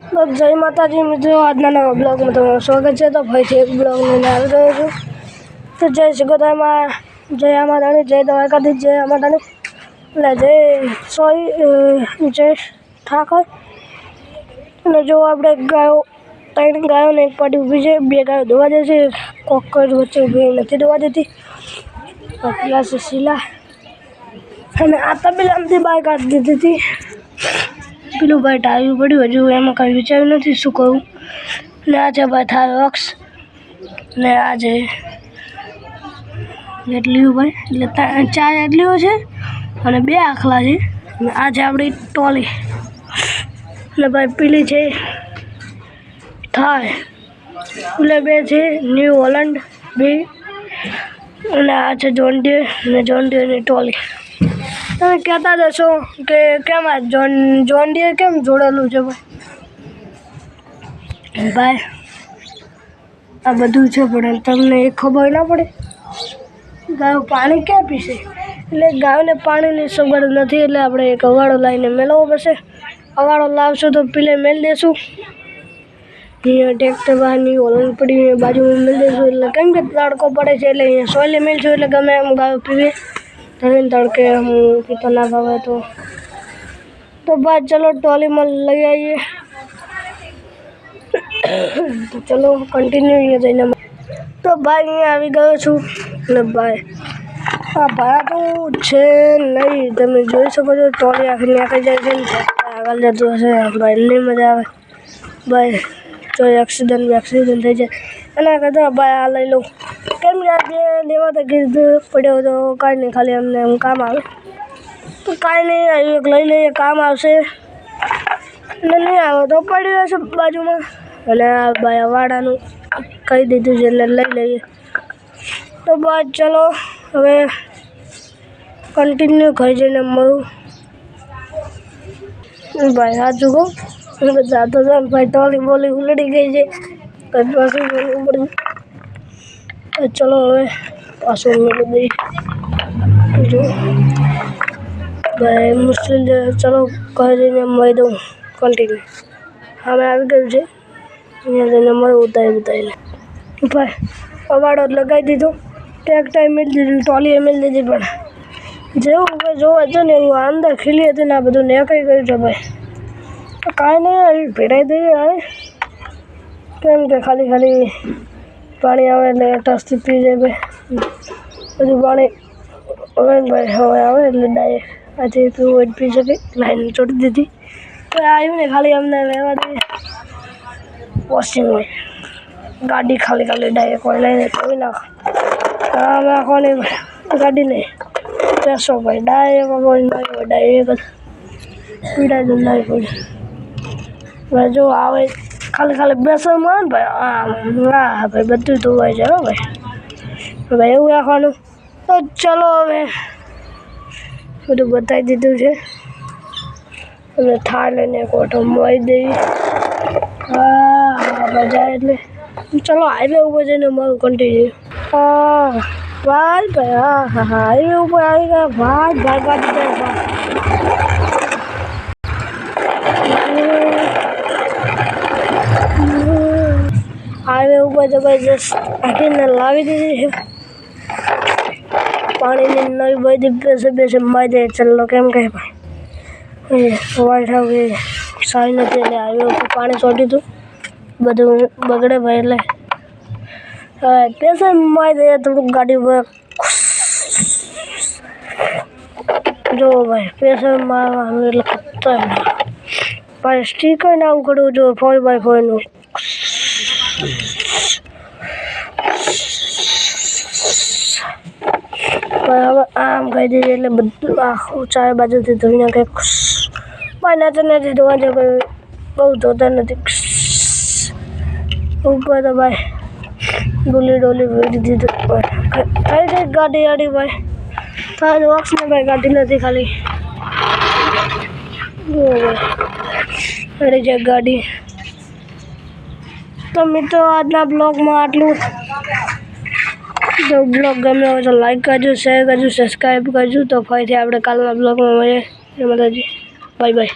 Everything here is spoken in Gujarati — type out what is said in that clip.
तो जय माता जी मित्रों, आज नवा ब्लॉग में तुम्हारा स्वागत है। तो भाई एक ब्लॉग में आ गए छो। तो जय सिकोताई में जय आमादानी, जय द्वारकाधीश, जय आमादानी, जय सोई, जय ठाकर। અને જો આપણે ગાયો 3 ગાયો ને એક પાટી ઊભી છે, 2 ગાયો દોવા દે છે, કોકર વચ્ચે ઊભી નથી દોવા દેતી। પેલા છે શીલા અને આ તબેલામાંથી બહાર કાઢી દીધી હતી। પેલું ભાઈ ટાળ્યું પડ્યું, હજુ એમાં કંઈ વિચાર્યું નથી શું કહું। ને આ છે ભાઈ થાર વક્ષ ને આ છે એટલીઓ ભાઈ, એટલે 4 એટલીઓ છે અને 2 આખલા છે। અને આ છે આપણી ટોલી ને ભાઈ પેલી છે થાર, પેલા 2 છે ન્યૂ હોલન્ડ 2 અને આ છે જોન ડીયર ને જોન ડીયરની ટોલી। તમે કહેતા જશો કે કેમ આ જોન ડીયર કેમ જોડેલું છે ભાઈ? આ બધું છે પણ તમને એ ખબર ના પડે। ગાયો પાણી ક્યાં પીશે? એટલે ગાયોને પાણીની સગવડ નથી, એટલે આપણે એક અવાડો લાવીને મેળવવો પડશે। અવાડો લાવશું તો પેલે મેળ દેશું। અહીંયા ટ્રેક્ટર બહારની હોલન પડી બાજુમાં મેળ દેશું, એટલે કેમ કે તડકો પડે છે એટલે અહીંયા સોયલે મેળશું, એટલે ગમે એમ ગાયો પીવે। ધરીને તડકે હું પીતો ના ભાવે તો ભાઈ ચલો ટોલીમાં લઈ આવીએ। તો ચલો કન્ટિન્યુ અહીંયા જઈને તો ભાઈ અહીંયા આવી ગયો છું ને ભાઈ આ ભરાતું છે નહીં, તમે જોઈ શકો છો। ટોલી આખી નીકળી જાય છે ને આગળ જતું હશે ભાઈ, નહીં મજા આવે ભાઈ। જો એક્સિડન્ટ થઈ જાય એના કરતાં ભાઈ આ લઈ લઉં, કેમ કે આજે લેવા તો કીધું પડ્યો તો કાંઈ નહીં, ખાલી અમને એમ કામ આવે તો કાંઈ નહીં, એક લઈ લઈએ, કામ આવશે। અને નહીં આવે તો પડી રહેશે બાજુમાં। અને આ ભાઈ વાડાનું કહી દીધું છે એટલે લઈ લઈએ। તો બસ ચલો હવે કન્ટિન્યુ ઘરે જઈને મળું ભાઈ। સાચું કહું જાતો જાઉં ભાઈ, ટોલી બોલી ઉલડી ગઈ છે, કંઈ પાછું બોલવું પડ્યું। તો ચલો હવે પાછું મેળવી દઈએ જો ભાઈ, મુશ્કેલ છે। ચલો ઘરે જઈને મળી દઉં કન્ટિન્યુ। હવે આવી ગયું છે, અહીંયા જઈને મળું ઉતારીને ભાઈ। અવાડો લગાવી દીધો, ટ્રેક્ટર મેળ દીધું, ટોલીએ મેળ દીધી, પણ જેવું ભાઈ જોવા છે ને એવું અંદર ખીલી હતી ને આ બધું નીકળી ગયું છે ભાઈ। તો કાંઈ નહીં, આવી ભેરાઈ દઈએ હવે, કેમ કે ખાલી પાણી આવે એટલે ટસથી પી જાય ભાઈ બધું પાણી। હવે ભાઈ હવે આવે એટલે ડાયરેક્ટ આજે પીવું હોય પી શકે, લાઈન ચોટી દીધી તો આવ્યું ને, ખાલી અમને રહેવા દઈએ વોશિંગ હોય ગાડી, ખાલી ડાયરેક્ટ હોય લઈને ધોઈ નાખો। આમ નાખવાની ગાડી નહીં બેસો ભાઈ, ડાયરેક્ટ પીડાઈ તો નાખી પડે ભાઈ। જો આવે ખાલી બેસવામાં ને ભાઈ, હા ભાઈ બધું ધોવાઈ જાય ભાઈ એવું રાખવાનું। તો ચલો હવે બધું બતાવી દીધું છે અને થાર લઈને કોઠો મારી દઈએ। હા મજા એટલે ચલો હાઈવે ઉપર જઈને મારું કન્ટિન્યુ। ભાઈ હા હાઈવે ઉપર આવી ગયા ભાઈ ગાડી જાય હાઈવે ઉપર જબરજસ્ત આખીને લાવી દીધી છે। પાણીની નવી બધી બેસે મારી દે ચલો, કેમ કે ભાઈ વાઇટ હાઉસ સારી નથી એટલે હાઈવે ઉપર પાણી છોડી હતું, બધું બગડે ભાઈ, એટલે પેસે મારી દે થોડુંક ગાડી પર જો ભાઈ, પેસે મારવાનું એટલે ખતરનાક ભાઈ। સ્ટીકર નામ કરવું જો 4x4નું હવે આમ કહી દીધી એટલે બધું આખું ચારે બાજુથી ધોઈ નાખે ભાઈ। નથી ધોવા જો કોઈ બહુ ધોતા નથી ઉપર તો ભાઈ ડોલી વેડી દીધું થઈ ગઈ ગાડી આડી ભાઈ। તાર વોક્સ ને ભાઈ ગાડી નથી, ખાલી અડી જાય ગાડી। તો મિત્રો આજના બ્લોગમાં આટલું। જો બ્લોગ ગમ્યો હોય તો લાઈક કરજો, શેર કરજો, સબસ્ક્રાઈબ કરજો। તો ફરીથી આપણે કાલના બ્લોગમાં મળીએ। Bye bye.